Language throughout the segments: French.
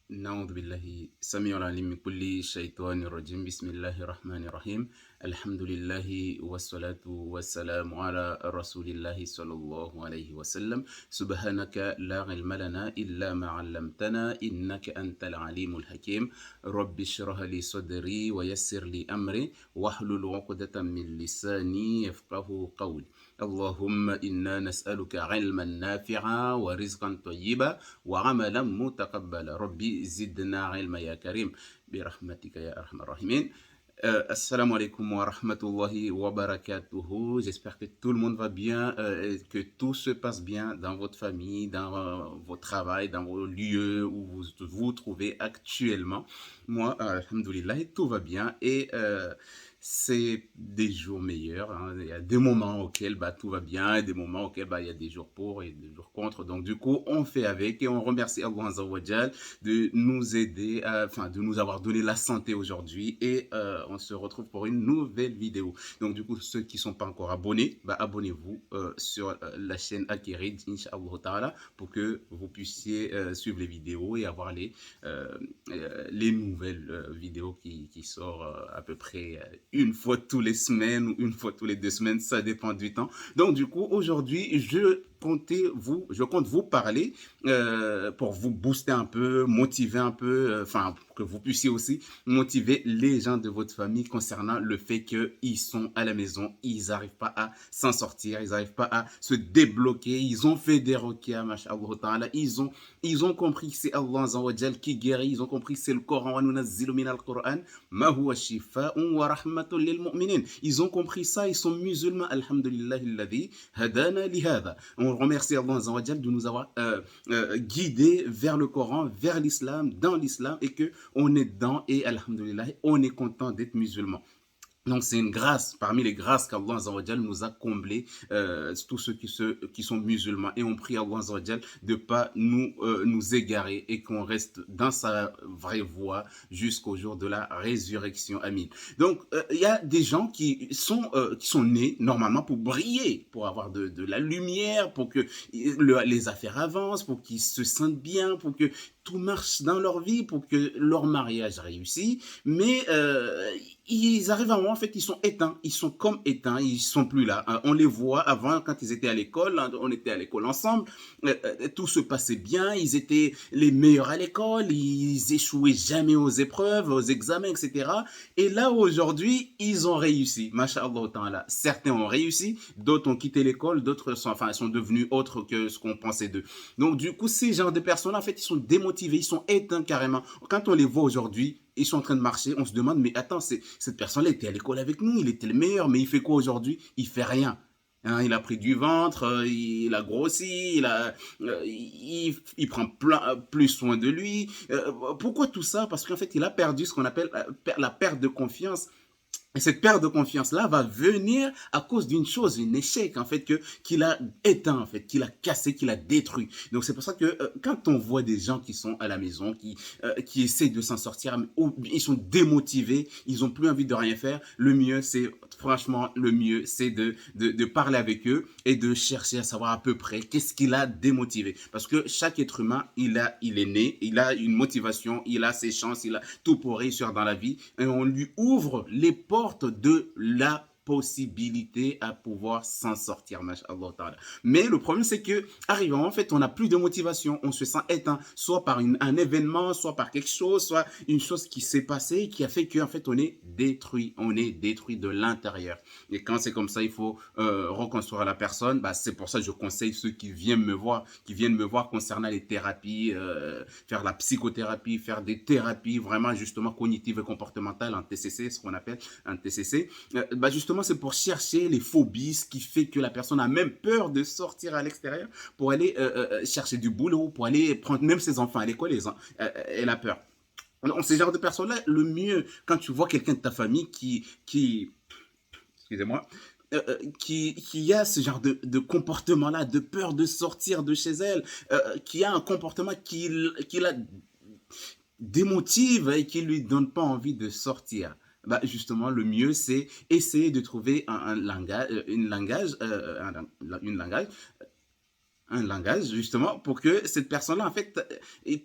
نعوذ بالله السميع العليم من كل شيطان رجيم بسم الله الرحمن الرحيم الحمد لله والصلاة والسلام على رسول الله صلى الله عليه وسلم سبحانك لا علم لنا إلا ما علمتنا إنك أنت العليم الحكيم رب اشرح لي صدري ويسر لي أمري واحلل عقدة من لساني يفقه قولي اللهم إنا نسألك علما نافعا ورزقا طيبا وعملا متقبلا ربي زدنا علما يا كريم برحمتك يا أرحم الراحمين. Assalamu alaikum wa rahmatullahi wa barakatuhu. J'espère que tout le monde va bien, que tout se passe bien dans votre famille, dans votre travail, dans vos lieux où vous vous trouvez actuellement. Moi, alhamdoulilah, tout va bien et c'est des jours meilleurs, hein. Il y a des moments auxquels tout va bien et des moments auxquels il y a des jours pour et des jours contre. Donc du coup, on fait avec et on remercie Allah Azza wa Jal de nous aider, de nous avoir donné la santé aujourd'hui et on se retrouve pour une nouvelle vidéo. Donc du coup, ceux qui ne sont pas encore abonnés, abonnez-vous sur la chaîne Akirid, Inch'Allah Ta'ala, pour que vous puissiez suivre les vidéos et avoir les nouvelles vidéos qui sortent à peu près une fois tous les semaines ou une fois tous les 2 semaines, ça dépend du temps. Donc du coup, aujourd'hui, je compte vous parler pour vous booster un peu, motiver un peu, pour que vous puissiez aussi motiver les gens de votre famille concernant le fait qu'ils sont à la maison, ils n'arrivent pas à s'en sortir, ils n'arrivent pas à se débloquer, ils ont fait des ruqya, mashallah ta'ala, ils ont compris que c'est Allah Azza wa Jal qui guérit, ils ont compris que c'est le Coran, wa nunazzilu min al-Qur'an, ma huwa shifa'un wa rahmatun lil mu'minin. Ils ont compris ça, ils sont musulmans, alhamdulillah alladhi hadana li hadha. On remercie Allah Azza wa Jal de nous avoir guidés vers le Coran, vers l'islam, dans l'islam, et que on est dedans et alhamdulillah, on est content d'être musulman. Donc c'est une grâce, parmi les grâces qu'Allah Azza wa Jal nous a comblées, tous ceux qui sont musulmans. Et on prie Allah Azza wa Jal de ne pas nous égarer et qu'on reste dans sa vraie voie jusqu'au jour de la résurrection. Amin. Donc il y a des gens qui sont nés normalement pour briller, pour avoir de la lumière, pour que les affaires avancent, pour qu'ils se sentent bien, pour que tout marche dans leur vie, pour que leur mariage réussisse. Mais ils arrivent à un moment, en fait, ils sont éteints, ils sont comme éteints, ils sont plus là. On les voit avant, quand ils étaient à l'école, on était à l'école ensemble, tout se passait bien, ils étaient les meilleurs à l'école, ils échouaient jamais aux épreuves, aux examens, etc. Et là, aujourd'hui, ils ont réussi, masha'Allah ta'ala. Certains ont réussi, d'autres ont quitté l'école, d'autres sont devenus autres que ce qu'on pensait d'eux. Donc, du coup, ces genres de personnes, en fait, ils sont démotivés, ils sont éteints carrément. Quand on les voit aujourd'hui, ils sont en train de marcher, on se demande, mais attends, cette personne-là était à l'école avec nous, il était le meilleur, mais il fait quoi aujourd'hui? Il fait rien. Hein, il a pris du ventre, il a grossi, il prend plus soin de lui. Pourquoi tout ça? Parce qu'en fait, il a perdu ce qu'on appelle la perte de confiance. Et cette perte de confiance-là va venir à cause d'une chose, un échec, en fait, qu'il a éteint, en fait, qu'il a cassé, qu'il a détruit. Donc, c'est pour ça que quand on voit des gens qui sont à la maison, qui essaient de s'en sortir, ils sont démotivés, ils n'ont plus envie de rien faire, franchement, le mieux, c'est de parler avec eux et de chercher à savoir à peu près qu'est-ce qui l'a démotivé. Parce que chaque être humain, il est né, il a une motivation, il a ses chances, il a tout pour réussir dans la vie. Et on lui ouvre les portes de la possibilité à pouvoir s'en sortir, mashallah. Mais le problème, c'est que, arrivant, en fait, on n'a plus de motivation, on se sent éteint, soit par un événement, soit par quelque chose, soit une chose qui s'est passée, qui a fait qu'en fait, on est détruit de l'intérieur. Et quand c'est comme ça, il faut reconstruire la personne. C'est pour ça que je conseille ceux qui viennent me voir concernant les thérapies, faire la psychothérapie, faire des thérapies vraiment justement cognitives et comportementales en TCC, ce qu'on appelle un TCC. Justement, c'est pour chercher les phobies, ce qui fait que la personne a même peur de sortir à l'extérieur pour aller chercher du boulot, pour aller prendre même ses enfants à l'école. Elle a peur. Donc, ce genre de personnes-là, le mieux, quand tu vois quelqu'un de ta famille excusez-moi, qui a ce genre de comportement-là, de peur de sortir de chez elle, qui a un comportement qui la démotive et qui lui donne pas envie de sortir. Justement, le mieux, c'est essayer de trouver un langage, une langage un langage justement pour que cette personne-là, en fait,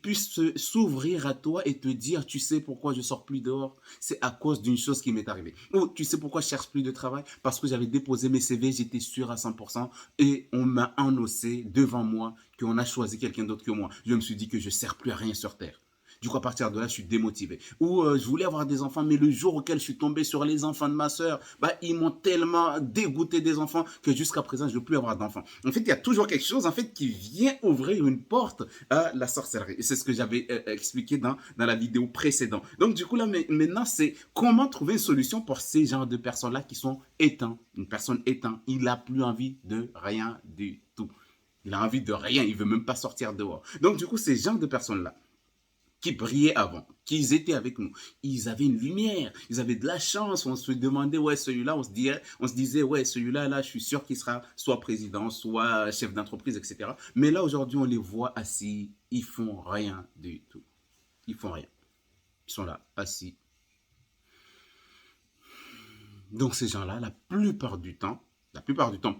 puisse s'ouvrir à toi et te dire, tu sais pourquoi je sors plus dehors? C'est à cause d'une chose qui m'est arrivée. Ou tu sais pourquoi je cherche plus de travail? Parce que j'avais déposé mes CV, j'étais sûr à 100% et on m'a annoncé devant moi qu'on a choisi quelqu'un d'autre que moi. Je me suis dit que je ne sers plus à rien sur Terre. Du coup, à partir de là, je suis démotivé. Ou je voulais avoir des enfants, mais le jour auquel je suis tombé sur les enfants de ma sœur, bah, ils m'ont tellement dégoûté des enfants que jusqu'à présent, je ne veux plus avoir d'enfants. En fait, il y a toujours quelque chose en fait, qui vient ouvrir une porte à la sorcellerie. Et c'est ce que j'avais expliqué dans la vidéo précédente. Donc, du coup, là, maintenant, c'est comment trouver une solution pour ces genres de personnes-là qui sont éteints. Une personne éteinte, il n'a plus envie de rien du tout. Il a envie de rien, il ne veut même pas sortir dehors. Donc, du coup, ces genres de personnes-là, qui brillaient avant, qu'ils étaient avec nous. Ils avaient une lumière, ils avaient de la chance. On se demandait, ouais, celui-là, on se disait, ouais, celui-là, là, je suis sûr qu'il sera soit président, soit chef d'entreprise, etc. Mais là, aujourd'hui, on les voit assis, ils font rien du tout. Ils font rien. Ils sont là, assis. Donc, ces gens-là, la plupart du temps,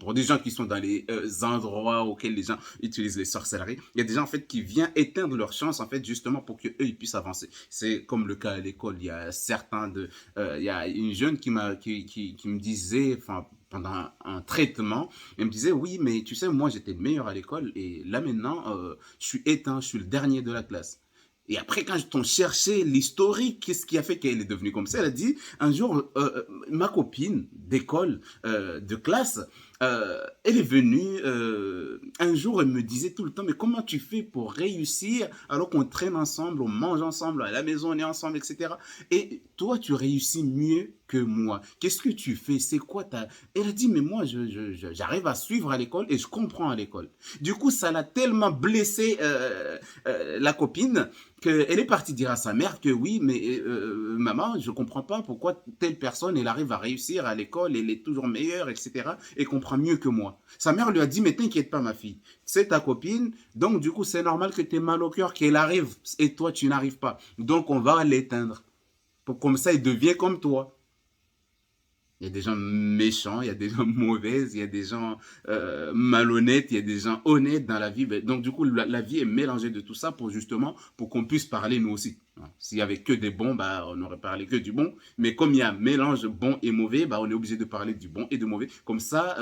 pour des gens qui sont dans les endroits auxquels les gens utilisent les sorcelleries, il y a des gens en fait qui viennent éteindre leur chance en fait justement pour qu'eux ils puissent avancer. C'est comme le cas à l'école. Il y a il y a une jeune qui me disait, enfin pendant un traitement, elle me disait oui mais tu sais moi j'étais le meilleur à l'école et là maintenant je suis éteint, je suis le dernier de la classe. Et après, quand on cherchait l'historique, qu'est-ce qui a fait qu'elle est devenue comme ça? Elle a dit, un jour, ma copine d'école, de classe, elle est venue, un jour, elle me disait tout le temps, mais comment tu fais pour réussir alors qu'on traîne ensemble, on mange ensemble, à la maison, on est ensemble, etc. Et toi, tu réussis mieux que moi. Qu'est-ce que tu fais? C'est quoi ta... Elle a dit, mais moi, j'arrive à suivre à l'école et je comprends à l'école. Du coup, ça l'a tellement blessé la copine qu'elle est partie dire à sa mère que oui, mais maman, je comprends pas pourquoi telle personne, elle arrive à réussir à l'école, elle est toujours meilleure, etc. et comprend mieux que moi. Sa mère lui a dit, mais t'inquiète pas ma fille, c'est ta copine, donc du coup c'est normal que tu aies mal au cœur, qu'elle arrive et toi tu n'arrives pas. Donc on va l'éteindre. Comme ça, il devient comme toi. Il y a des gens méchants, il y a des gens mauvais, il y a des gens malhonnêtes, il y a des gens honnêtes dans la vie. Donc du coup, la vie est mélangée de tout ça pour justement pour qu'on puisse parler nous aussi. S'il y avait que des bons, bah, on aurait parlé que du bon. Mais comme il y a un mélange bon et mauvais, bah, on est obligé de parler du bon et du mauvais. Comme ça,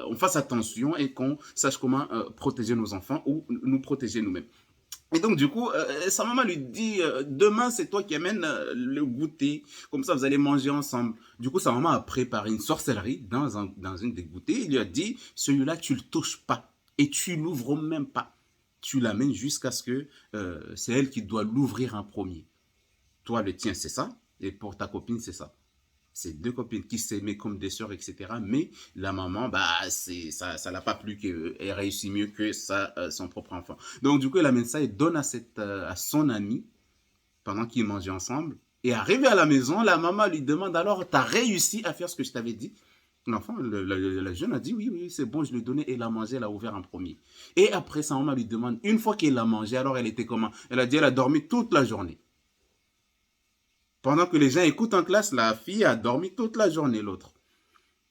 on fasse attention et qu'on sache comment protéger nos enfants ou nous protéger nous-mêmes. Et donc, du coup, sa maman lui dit, demain, c'est toi qui amènes le goûter. Comme ça, vous allez manger ensemble. Du coup, sa maman a préparé une sorcellerie dans une des goûters. Il lui a dit, celui-là, tu le touches pas. Et tu l'ouvres même pas. Tu l'amènes jusqu'à ce que c'est elle qui doit l'ouvrir en premier. Toi, le tien, c'est ça. Et pour ta copine, c'est ça. C'est deux copines qui s'aimaient comme des sœurs, etc. Mais la maman, bah, ça l'a pas plu qu'elle réussit mieux que son propre enfant. Donc, du coup, elle amène ça et donne à son ami pendant qu'ils mangeaient ensemble. Et arrivé à la maison, la maman lui demande alors, t'as réussi à faire ce que je t'avais dit? L'enfant, la jeune a dit oui, oui, c'est bon, je l'ai donné et elle a mangé, elle a ouvert en premier. Et après, sa maman lui demande, une fois qu'elle a mangé, alors elle était comment? Elle a dit, elle a dormi toute la journée. Pendant que les gens écoutent en classe, la fille a dormi toute la journée, l'autre.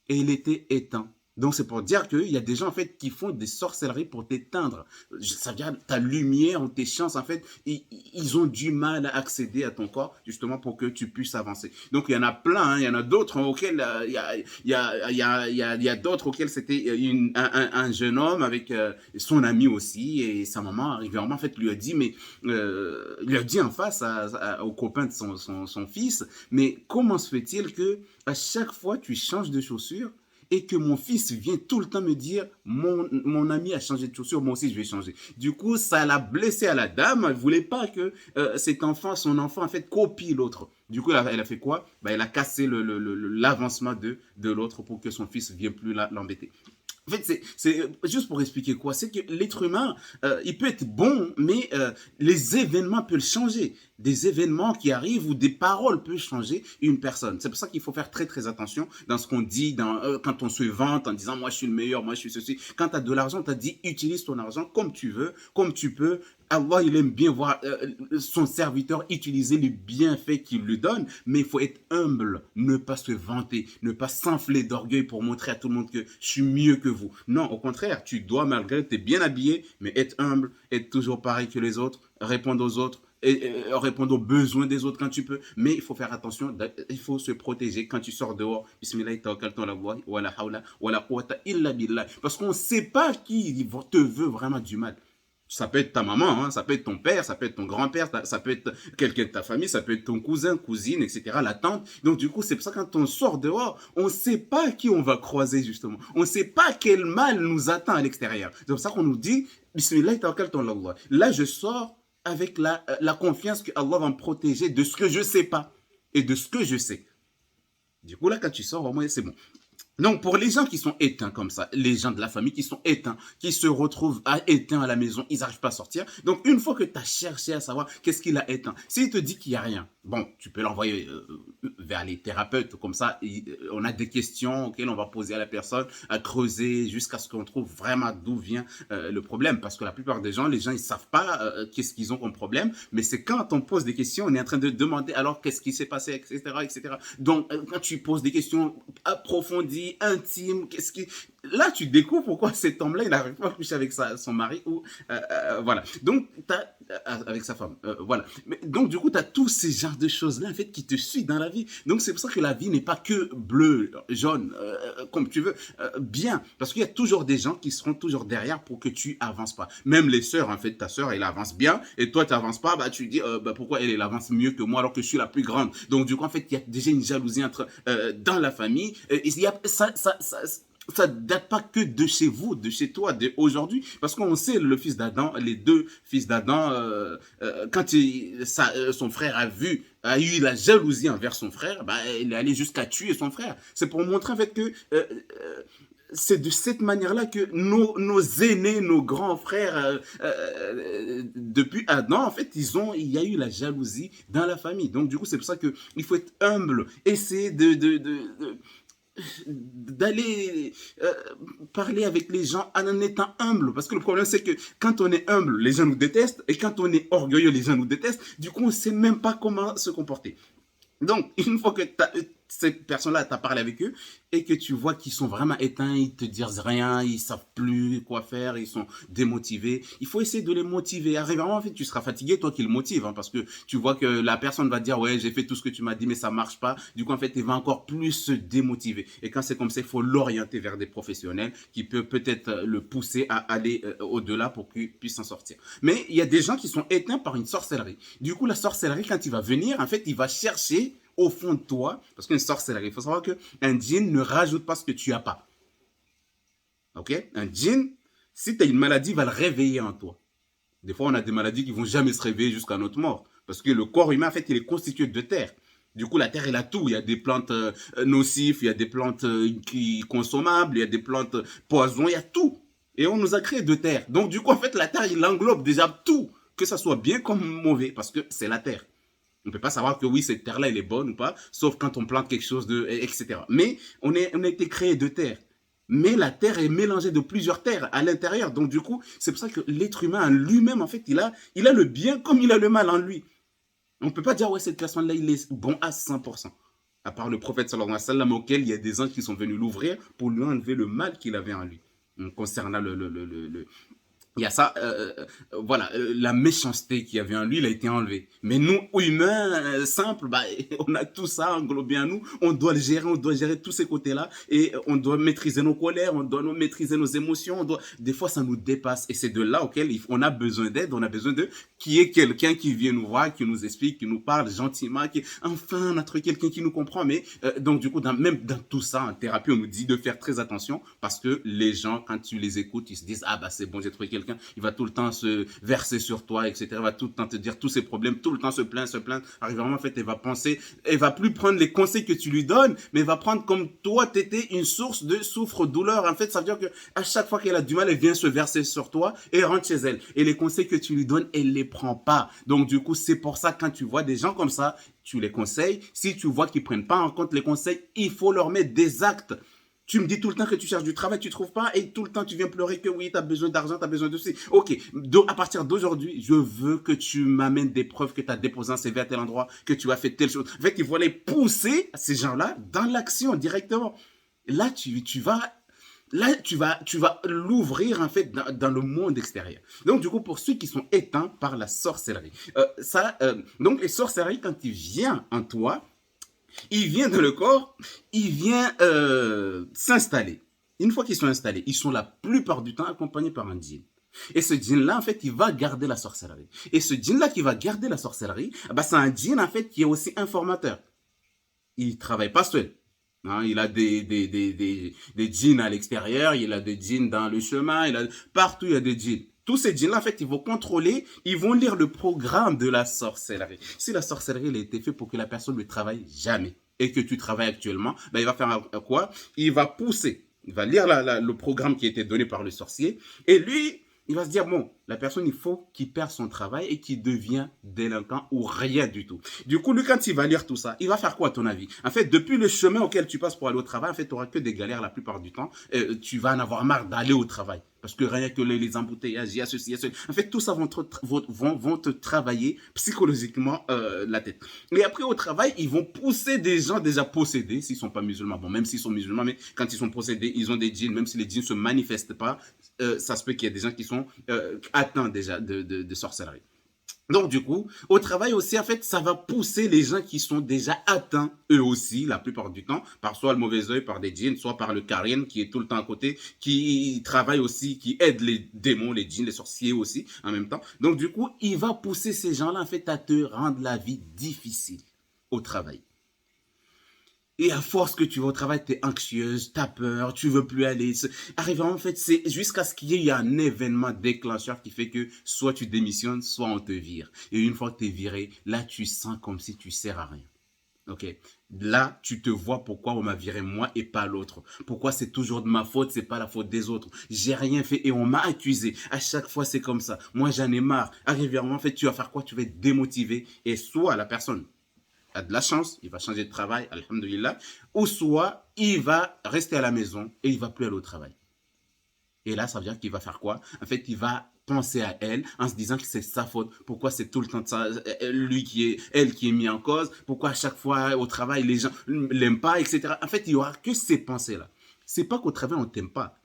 Et il était éteint. Donc c'est pour dire qu'il y a des gens en fait qui font des sorcelleries pour t'éteindre. Ça vient ta lumière ou tes chances en fait, ils ont du mal à accéder à ton corps justement pour que tu puisses avancer. Donc il y en a plein, hein, il y en a d'autres auxquels il y a d'autres auxquels c'était un jeune homme avec son ami aussi et sa maman régulièrement en fait lui a dit mais lui a dit en face au copain de son fils, mais comment se fait-il que à chaque fois tu changes de chaussures et que mon fils vient tout le temps me dire mon ami a changé de chaussures, moi aussi je vais changer. Du coup, ça l'a blessé à la dame. Elle ne voulait pas que son enfant, en fait, copie l'autre. Du coup, elle a fait quoi? Bah, elle a cassé l'avancement de l'autre pour que son fils ne vienne plus l'embêter. En fait, c'est juste pour expliquer quoi. C'est que l'être humain, il peut être bon, mais les événements peuvent le changer. Des événements qui arrivent ou des paroles peuvent changer une personne. C'est pour ça qu'il faut faire très très attention dans ce qu'on dit, quand on se vante en disant moi je suis le meilleur, moi je suis ceci. Quand tu as de l'argent, tu as dit utilise ton argent comme tu veux, comme tu peux, Allah, il aime bien voir son serviteur utiliser les bienfaits qu'il lui donne, mais il faut être humble, ne pas se vanter, ne pas s'enfler d'orgueil pour montrer à tout le monde que je suis mieux que vous. Non, au contraire, tu dois, malgré que tu es bien habillé, mais être humble, être toujours pareil que les autres, répondre aux autres, et répondre aux besoins des autres quand tu peux. Mais il faut faire attention, il faut se protéger quand tu sors dehors. Bismillah, tawakkaltu ala Allah, wa la hawla, wa la quwwata illa billah. Parce qu'on ne sait pas qui te veut vraiment du mal. Ça peut être ta maman, hein, ça peut être ton père, ça peut être ton grand-père, ça peut être quelqu'un de ta famille, ça peut être ton cousin, cousine, etc., la tante. Donc du coup, c'est pour ça que quand on sort dehors, on ne sait pas qui on va croiser justement. On ne sait pas quel mal nous attend à l'extérieur. C'est pour ça qu'on nous dit, Bismillah, tawakkaltu ala Allah. Là, je sors avec la confiance que Allah va me protéger de ce que je ne sais pas et de ce que je sais. Du coup, là, quand tu sors, au moins, c'est bon. Donc, pour les gens qui sont éteints comme ça, les gens de la famille qui sont éteints, qui se retrouvent éteints à la maison, ils n'arrivent pas à sortir. Donc, une fois que tu as cherché à savoir qu'est-ce qu'il a éteint, s'il te dit qu'il n'y a rien, bon, tu peux l'envoyer vers les thérapeutes. Comme ça, on a des questions auxquelles on va poser à la personne, à creuser jusqu'à ce qu'on trouve vraiment d'où vient le problème. Parce que la plupart des gens, les gens, ils ne savent pas qu'est-ce qu'ils ont comme problème. Mais c'est quand on pose des questions, on est en train de demander alors qu'est-ce qui s'est passé, etc., etc. Donc, quand tu poses des questions approfondies, intime, qu'est-ce qui... Là, tu découvres pourquoi cet homme-là, il n'arrive pas à coucher avec son mari ou... voilà. Donc, avec sa femme. Voilà. Mais, donc, du coup, tu as tous ces genres de choses-là, en fait, qui te suivent dans la vie. Donc, c'est pour ça que la vie n'est pas que bleu, jaune, comme tu veux. Bien. Parce qu'il y a toujours des gens qui seront toujours derrière pour que tu avances pas. Même les sœurs, en fait, ta sœur, elle avance bien et toi, tu n'avances pas. Bah, tu dis, pourquoi elle avance mieux que moi alors que je suis la plus grande. Donc, du coup, en fait, il y a déjà une jalousie dans la famille. Il y a ça date pas que de chez vous, de chez toi, d'aujourd'hui, parce qu'on sait le fils d'Adam, les deux fils d'Adam, quand son frère a eu la jalousie envers son frère, bah, il est allé jusqu'à tuer son frère. C'est pour montrer en fait que c'est de cette manière-là que nos aînés, nos grands frères, depuis Adam, en fait, il y a eu la jalousie dans la famille. Donc, du coup, c'est pour ça qu'il faut être humble, essayer d'aller parler avec les gens en étant humble. Parce que le problème, c'est que quand on est humble, les gens nous détestent. Et quand on est orgueilleux, les gens nous détestent. Du coup, on ne sait même pas comment se comporter. Donc, une fois que ces personnes-là, tu as parlé avec eux et que tu vois qu'ils sont vraiment éteints, ils te disent rien, ils savent plus quoi faire, ils sont démotivés. Il faut essayer de les motiver. Arrivant, en fait, tu seras fatigué, toi qui le motive, hein, parce que tu vois que la personne va dire, ouais, j'ai fait tout ce que tu m'as dit, mais ça marche pas. Du coup, en fait, il va encore plus se démotiver. Et quand c'est comme ça, il faut l'orienter vers des professionnels qui peuvent peut-être le pousser à aller au-delà pour qu'il puisse s'en sortir. Mais il y a des gens qui sont éteints par une sorcellerie. Du coup, la sorcellerie, quand il va venir, en fait, il va chercher au fond de toi, parce qu'une sorcellerie, il faut savoir qu'un djinn ne rajoute pas ce que tu n'as pas. Ok? Un djinn, si tu as une maladie, il va le réveiller en toi. Des fois, on a des maladies qui ne vont jamais se réveiller jusqu'à notre mort. Parce que le corps humain, en fait, il est constitué de terre. Du coup, la terre, elle a tout. Il y a des plantes nocives, il y a des plantes consommables, il y a des plantes poisons, il y a tout. Et on nous a créé de terre. Donc, du coup, en fait, la terre, il englobe déjà tout. Que ça soit bien comme mauvais, parce que c'est la terre. On ne peut pas savoir que oui, cette terre-là, elle est bonne ou pas, sauf quand on plante quelque chose etc. Mais on a été créé de terre. Mais la terre est mélangée de plusieurs terres à l'intérieur. Donc, du coup, c'est pour ça que l'être humain en lui-même, en fait, il a le bien comme il a le mal en lui. On ne peut pas dire, ouais, cette personne-là, il est bon à 100%. À part le prophète, sallallahu alayhi wa sallam, auquel il y a des anges qui sont venus l'ouvrir pour lui enlever le mal qu'il avait en lui. Concernant il y a ça, voilà, la méchanceté qu'il y avait en lui, il a été enlevé. Mais nous, humains, simples, bah, on a tout ça englobé en nous. On doit le gérer, on doit gérer tous ces côtés-là. Et on doit maîtriser nos colères, on doit maîtriser nos émotions. Des fois, ça nous dépasse. Et c'est de là auquel on a besoin d'aide, on a besoin qu'il y ait quelqu'un qui vient nous voir, qui nous explique, qui nous parle gentiment, enfin, on a trouvé quelqu'un qui nous comprend. Mais donc, du coup, même dans tout ça, en thérapie, on nous dit de faire très attention parce que les gens, quand tu les écoutes, ils se disent, ah bah c'est bon, j'ai trouvé quelqu'un. Il va tout le temps se verser sur toi, etc. Il va tout le temps te dire tous ses problèmes, tout le temps se plaindre. Arrivant, en fait, elle va penser, elle va plus prendre les conseils que tu lui donnes, mais elle va prendre comme toi, tu étais une source de souffre-douleur. En fait, ça veut dire qu'à chaque fois qu'elle a du mal, elle vient se verser sur toi et rentre chez elle. Et les conseils que tu lui donnes, elle les prend pas. Donc, du coup, c'est pour ça, quand tu vois des gens comme ça, tu les conseilles. Si tu vois qu'ils prennent pas en compte les conseils, il faut leur mettre des actes. Il faut leur mettre des actes. Il faut leur dire, voilà, Tu me dis tout le temps que tu cherches du travail, tu ne trouves pas, et tout le temps tu viens pleurer que oui, tu as besoin d'argent, tu as besoin de ci. Ok, donc à partir d'aujourd'hui, je veux que tu m'amènes des preuves que tu as déposé un CV à tel endroit, que tu as fait telle chose. En fait, il faut les pousser, ces gens-là, dans l'action directement. Là, tu vas l'ouvrir en fait dans le monde extérieur. Donc du coup, pour ceux qui sont éteints par la sorcellerie, donc les sorcelleries, quand il vient en toi, il vient dans le corps, il vient s'installer. Une fois qu'ils sont installés, ils sont la plupart du temps accompagnés par un djinn. Et ce djinn-là, en fait, il va garder la sorcellerie. Et ce djinn-là qui va garder la sorcellerie, bah, c'est un djinn, en fait, qui est aussi informateur. Il ne travaille pas seul. Hein, il a des djinns à l'extérieur, il a des djinns dans le chemin, partout il y a des djinns. Tous ces djinns-là, en fait, ils vont contrôler, ils vont lire le programme de la sorcellerie. Si la sorcellerie elle a été faite pour que la personne ne travaille jamais et que tu travailles actuellement, ben, il va faire quoi? Il va pousser, il va lire le programme qui a été donné par le sorcier et lui, il va se dire, bon, la personne, il faut qu'il perde son travail et qu'il devient délinquant ou rien du tout. Du coup, lui, quand il va lire tout ça, il va faire quoi à ton avis? En fait, depuis le chemin auquel tu passes pour aller au travail, en fait, tu n'auras que des galères la plupart du temps. Tu vas en avoir marre d'aller au travail. Parce que rien que les embouteillages, il y a ceci, il y a ceci. En fait, tout ça vont te travailler psychologiquement la tête. Et après, au travail, ils vont pousser des gens déjà possédés, s'ils ne sont pas musulmans. Bon, même s'ils sont musulmans, mais quand ils sont possédés, ils ont des djinns, même si les djinns ne se manifestent pas, ça se peut qu'il y ait des gens qui sont atteints déjà de sorcellerie. Donc, du coup, au travail aussi, en fait, ça va pousser les gens qui sont déjà atteints, eux aussi, la plupart du temps, par soit le mauvais œil, par des djinns, soit par le Karin, qui est tout le temps à côté, qui travaille aussi, qui aide les démons, les djinns, les sorciers aussi, en même temps. Donc, du coup, il va pousser ces gens-là, en fait, à te rendre la vie difficile au travail. Et à force que tu vas au travail, tu es anxieuse, tu as peur, tu veux plus aller. Arrive en fait, c'est jusqu'à ce qu'il y ait un événement déclencheur qui fait que soit tu démissionnes, soit on te vire. Et une fois que tu es viré, là, tu sens comme si tu sers à rien. Ok. Là, tu te vois pourquoi on m'a viré moi et pas l'autre. Pourquoi c'est toujours de ma faute, c'est pas la faute des autres. J'ai rien fait et on m'a accusé. À chaque fois, c'est comme ça. Moi, j'en ai marre. Arrivé en fait, tu vas faire quoi? Tu vas être démotivé. Et soit la personne a de la chance, il va changer de travail, alhamdoulilah, ou soit il va rester à la maison et il va plus aller au travail. Et là, ça veut dire qu'il va faire quoi? En fait, il va penser à elle en se disant que c'est sa faute. Pourquoi c'est tout le temps de ça, elle qui est mise en cause? Pourquoi à chaque fois au travail, les gens l'aiment pas, etc. En fait, il y aura que ces pensées-là. C'est pas qu'au travail, on t'aime pas.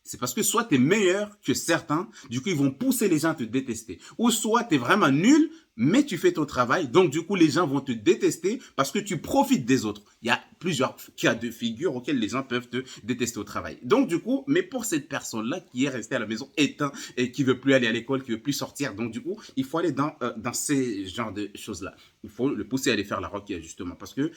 C'est parce que soit tu es meilleur que certains, du coup, ils vont pousser les gens à te détester. Ou soit tu es vraiment nul, mais tu fais ton travail, donc du coup, les gens vont te détester parce que tu profites des autres. Il y a plusieurs cas de figure auxquels les gens peuvent te détester au travail. Donc du coup, mais pour cette personne-là qui est restée à la maison éteint et qui veut plus aller à l'école, qui veut plus sortir, donc du coup, il faut aller dans ces genres de choses-là. Il faut le pousser à aller faire la requête, justement, parce que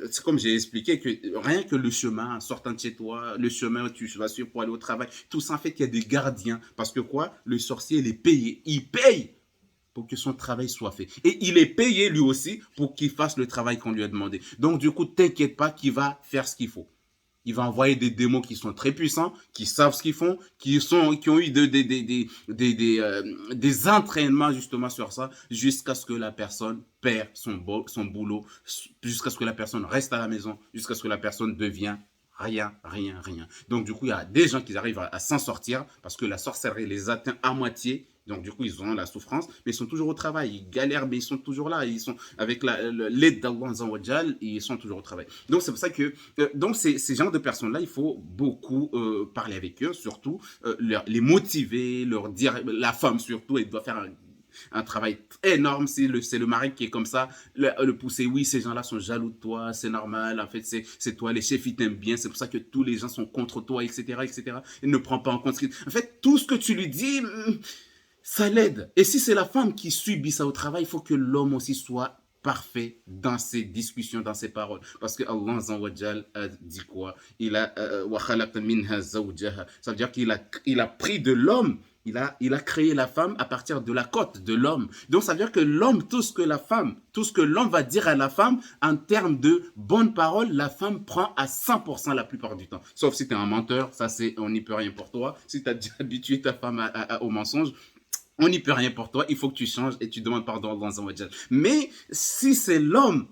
c'est comme j'ai expliqué que rien que le chemin, en sortant de chez toi, le chemin où tu vas suivre pour aller au travail, tout ça en fait, il y a des gardiens. Parce que quoi? Le sorcier, il est payé. Il paye pour que son travail soit fait. Et il est payé lui aussi pour qu'il fasse le travail qu'on lui a demandé. Donc du coup, t'inquiète pas qu'il va faire ce qu'il faut. Il va envoyer des démons qui sont très puissants, qui savent ce qu'ils font, qui ont eu des entraînements justement sur ça, jusqu'à ce que la personne perd son boulot, jusqu'à ce que la personne reste à la maison, jusqu'à ce que la personne devienne rien. Donc du coup, il y a des gens qui arrivent à s'en sortir parce que la sorcellerie les atteint à moitié. Donc du coup, ils ont la souffrance, mais ils sont toujours au travail. Ils galèrent, mais ils sont toujours là. Ils sont avec l'aide d'Allah Azawajal, ils sont toujours au travail. Donc c'est pour ça que donc ces genres de personnes-là, il faut beaucoup parler avec eux, surtout les motiver, leur dire, la femme surtout, elle doit faire un travail énorme. C'est le mari qui est comme ça, le pousser. Oui, ces gens-là sont jaloux de toi, c'est normal. En fait, c'est toi, les chefs, ils t'aiment bien. C'est pour ça que tous les gens sont contre toi, etc., etc. Il ne prend pas en compte. En fait, tout ce que tu lui dis, ça l'aide. Et si c'est la femme qui subit ça au travail, il faut que l'homme aussi soit parfait dans ses discussions, dans ses paroles. Parce que Allah Azawajal a dit quoi? Ça veut dire qu'il a pris de l'homme, il a créé la femme à partir de la côte de l'homme. Donc ça veut dire que l'homme, tout ce que l'homme va dire à la femme, en termes de bonnes paroles, la femme prend à 100% la plupart du temps. Sauf si tu es un menteur, ça on n'y peut rien pour toi. Si tu as déjà habitué ta femme au mensonge, on n'y peut rien pour toi, il faut que tu changes et tu demandes pardon dans un wajal. Mais si c'est l'homme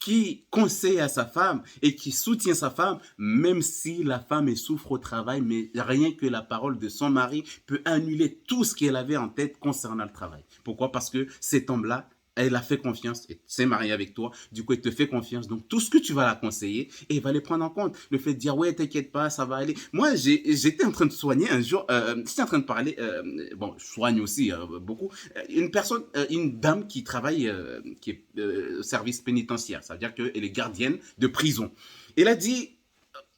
qui conseille à sa femme et qui soutient sa femme, même si la femme souffre au travail, mais rien que la parole de son mari peut annuler tout ce qu'elle avait en tête concernant le travail. Pourquoi? Parce que cet homme-là, elle a fait confiance, et s'est mariée avec toi, du coup elle te fait confiance, donc tout ce que tu vas la conseiller, et elle va les prendre en compte. Le fait de dire, ouais, t'inquiète pas, ça va aller. Moi, j'étais en train de soigner un jour, j'étais en train de parler, bon, je soigne aussi beaucoup, une personne, une dame qui travaille, qui est au service pénitentiaire, ça veut dire qu'elle est gardienne de prison. Elle a dit,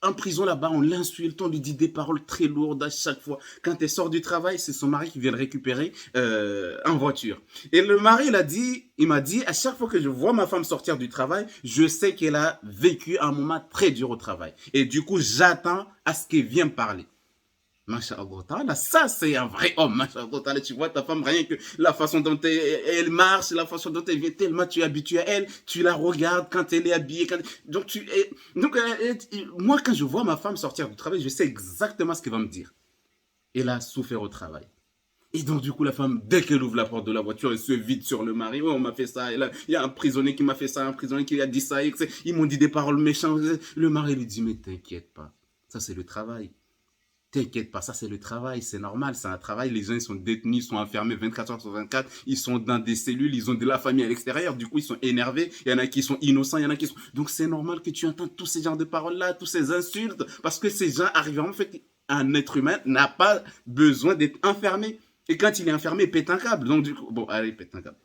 en prison là-bas, on l'insulte, on lui dit des paroles très lourdes à chaque fois. Quand elle sort du travail, c'est son mari qui vient le récupérer en voiture. Et le mari, il m'a dit, à chaque fois que je vois ma femme sortir du travail, je sais qu'elle a vécu un moment très dur au travail. Et du coup, j'attends à ce qu'elle vienne parler. Masha'Allah, ça c'est un vrai homme. Masha'Allah, tu vois ta femme, rien que la façon dont elle marche, la façon dont elle vient, tellement tu es habitué à elle, tu la regardes quand elle est habillée. Moi, quand je vois ma femme sortir du travail, je sais exactement ce qu'elle va me dire. Elle a souffert au travail. Et donc, du coup, la femme, dès qu'elle ouvre la porte de la voiture, elle se vide sur le mari. Ouais, on m'a fait ça. Il y a un prisonnier qui m'a fait ça, un prisonnier qui a dit ça. Ils m'ont dit des paroles méchantes. Le mari lui dit, mais t'inquiète pas. Ça, c'est le travail. T'inquiète pas, ça c'est le travail, c'est normal, c'est un travail. Les gens ils sont détenus, ils sont enfermés 24 heures sur 24, ils sont dans des cellules, ils ont de la famille à l'extérieur, du coup ils sont énervés, il y en a qui sont innocents, il y en a qui sont... Donc c'est normal que tu entends tous ces genres de paroles-là, tous ces insultes, parce que ces gens arrivent en fait, un être humain n'a pas besoin d'être enfermé. Et quand il est enfermé, il pète un câble. Donc du coup, bon, allez, il pète un câble.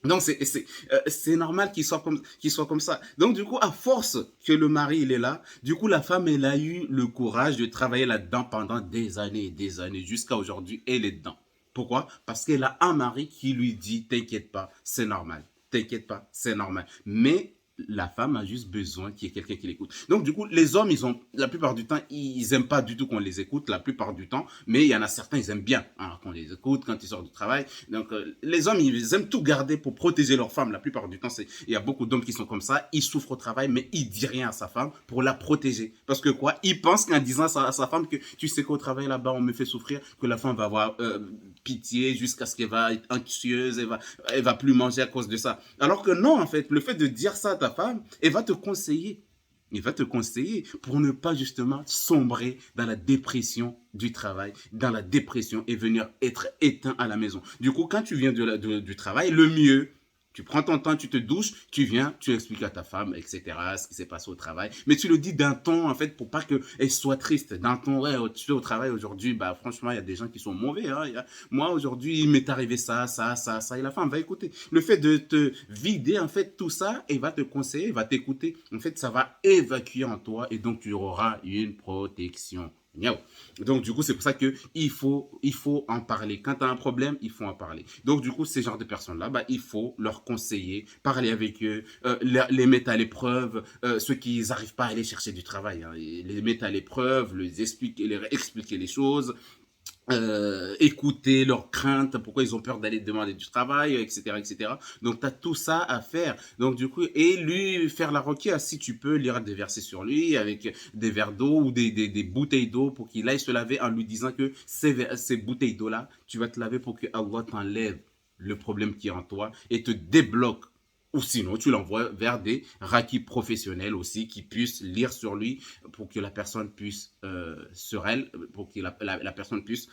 Donc c'est normal qu'il soit comme ça. Donc du coup, à force que le mari il est là, du coup la femme elle a eu le courage de travailler là-dedans pendant des années et des années jusqu'à aujourd'hui elle est dedans. Pourquoi? Parce qu'elle a un mari qui lui dit t'inquiète pas, c'est normal. T'inquiète pas, c'est normal. Mais la femme a juste besoin qu'il y ait quelqu'un qui l'écoute. Donc du coup, les hommes, la plupart du temps, ils aiment pas du tout qu'on les écoute, la plupart du temps, mais il y en a certains, ils aiment bien qu'on les écoute quand ils sortent du travail. Donc les hommes, ils aiment tout garder pour protéger leur femme. La plupart du temps, il y a beaucoup d'hommes qui sont comme ça, ils souffrent au travail, mais ils disent rien à sa femme pour la protéger. Parce que quoi? Ils pensent qu'en disant ça à sa femme que tu sais qu'au travail là-bas, on me fait souffrir, que la femme va avoir pitié jusqu'à ce qu'elle va être anxieuse, elle va plus manger à cause de ça. Alors que non, en fait, le fait de dire ça à ta femme, elle va te conseiller. Il va te conseiller pour ne pas justement sombrer dans la dépression du travail, dans la dépression et venir être éteint à la maison. Du coup, quand tu viens du travail, le mieux, tu prends ton temps, tu te douches, tu viens, tu expliques à ta femme, etc., ce qui s'est passé au travail. Mais tu le dis d'un ton, en fait, pour pas qu'elle soit triste. D'un ton, ouais, tu sais, au travail aujourd'hui, bah, franchement, il y a des gens qui sont mauvais. Hein. Moi, aujourd'hui, il m'est arrivé ça. Et la femme va écouter. Le fait de te vider, en fait, tout ça, elle va te conseiller, elle va t'écouter. En fait, ça va évacuer en toi et donc tu auras une protection. Donc du coup c'est pour ça que il faut en parler. Quand tu as un problème, il faut en parler. Donc du coup ces genres de personnes là, bah, il faut leur conseiller, parler avec eux, les mettre à l'épreuve, ceux qui n'arrivent pas à aller chercher du travail, hein, les mettre à l'épreuve, leur expliquer les choses, écouter leurs craintes, pourquoi ils ont peur d'aller demander du travail, etc., etc. Donc, tu as tout ça à faire. Donc, du coup, et lui faire la requête, si tu peux, lire des versets sur lui avec des verres d'eau ou des bouteilles d'eau pour qu'il aille se laver en lui disant que ces bouteilles d'eau-là, tu vas te laver pour que Allah t'enlève le problème qui est en toi et te débloque. Ou sinon, tu l'envoies vers des rakis professionnels aussi qui puissent lire sur lui pour que la personne puisse pour que la personne puisse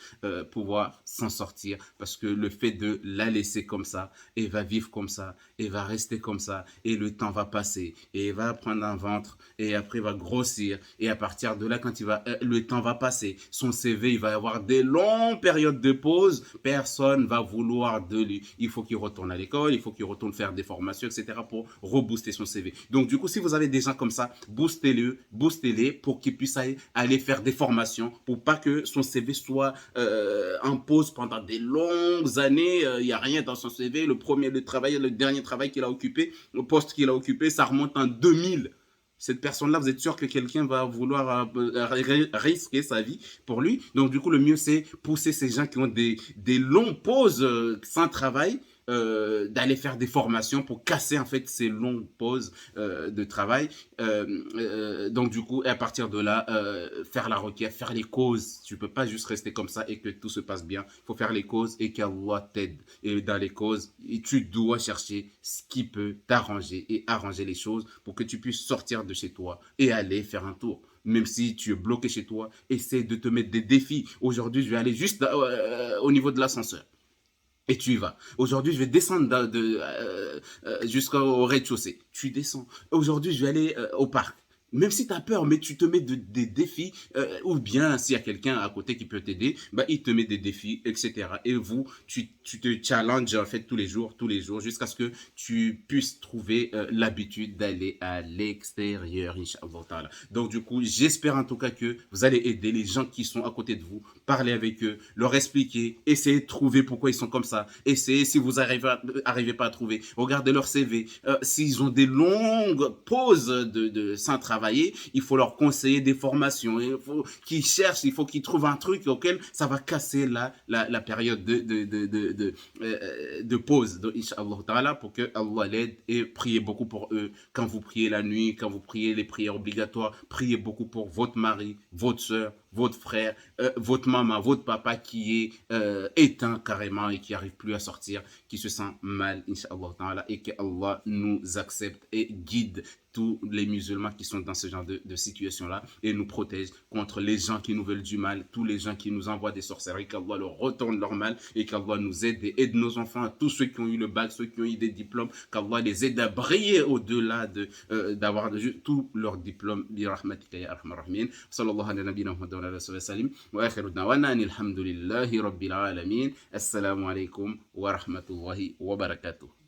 pouvoir s'en sortir. Parce que le fait de la laisser comme ça, elle va vivre comme ça, elle va rester comme ça, et le temps va passer, et elle va prendre un ventre, et après elle va grossir, et à partir de là, quand le temps va passer, son CV, il va avoir des longues périodes de pause, personne va vouloir de lui. Il faut qu'il retourne à l'école, il faut qu'il retourne faire des formations, etc. pour rebooster son CV. Donc du coup, si vous avez des gens comme ça, boostez-les pour qu'ils puissent aller faire des formations pour pas que son CV soit en pause pendant des longues années. Il n'y a rien dans son CV. Le dernier travail qu'il a occupé, le poste qu'il a occupé, ça remonte en 2000. Cette personne-là, vous êtes sûr que quelqu'un va vouloir risquer sa vie pour lui. Donc, du coup, le mieux, c'est pousser ces gens qui ont des longues pauses sans travail d'aller faire des formations pour casser en fait ces longues pauses de travail. Donc du coup, et à partir de là, faire la requête, faire les causes. Tu peux pas juste rester comme ça et que tout se passe bien. Il faut faire les causes et qu'Allah t'aide. Et dans les causes, tu dois chercher ce qui peut t'arranger et arranger les choses pour que tu puisses sortir de chez toi et aller faire un tour. Même si tu es bloqué chez toi, essaie de te mettre des défis. Aujourd'hui, je vais aller juste au niveau de l'ascenseur. Et tu y vas. Aujourd'hui, je vais descendre jusqu'au rez-de-chaussée. Tu descends. Aujourd'hui, je vais aller au parc. Même si tu as peur, mais tu te mets des défis, ou bien s'il y a quelqu'un à côté qui peut t'aider, bah, il te met des défis, etc. Et tu te challenges en fait tous les jours, jusqu'à ce que tu puisses trouver l'habitude d'aller à l'extérieur, Inch'Allah. Donc du coup, j'espère en tout cas que vous allez aider les gens qui sont à côté de vous, parler avec eux, leur expliquer, essayer de trouver pourquoi ils sont comme ça, essayer si vous arrivez pas à trouver, regardez leur CV, s'ils ont des longues pauses sans travailler, il faut leur conseiller des formations, il faut qu'ils cherchent, il faut qu'ils trouvent un truc auquel ça va casser la période de pause, donc Inch'Allah Ta'ala, pour que Allah l'aide, et priez beaucoup pour eux, quand vous priez la nuit, quand vous priez les prières obligatoires, priez beaucoup pour votre mari, votre soeur, votre frère, votre maman, votre papa qui est éteint carrément et qui n'arrive plus à sortir, qui se sent mal, Inch'Allah, et que Allah nous accepte et guide tous les musulmans qui sont dans ce genre de situation-là et nous protège contre les gens qui nous veulent du mal, tous les gens qui nous envoient des sorcelleries, qu'Allah leur retourne leur mal et qu'Allah nous aide et aide nos enfants, tous ceux qui ont eu le bac, ceux qui ont eu des diplômes, qu'Allah les aide à briller au-delà d'avoir tous leurs diplômes. Birahmatika ya arhamar rahimin. Sallallahu ala nabina Muhammad wa ala alihi wa sallam. Wa akhiru da'wana alhamdulillahi rabbil alamin. Assalamu alaikum wa rahmatullahi wa barakatuh.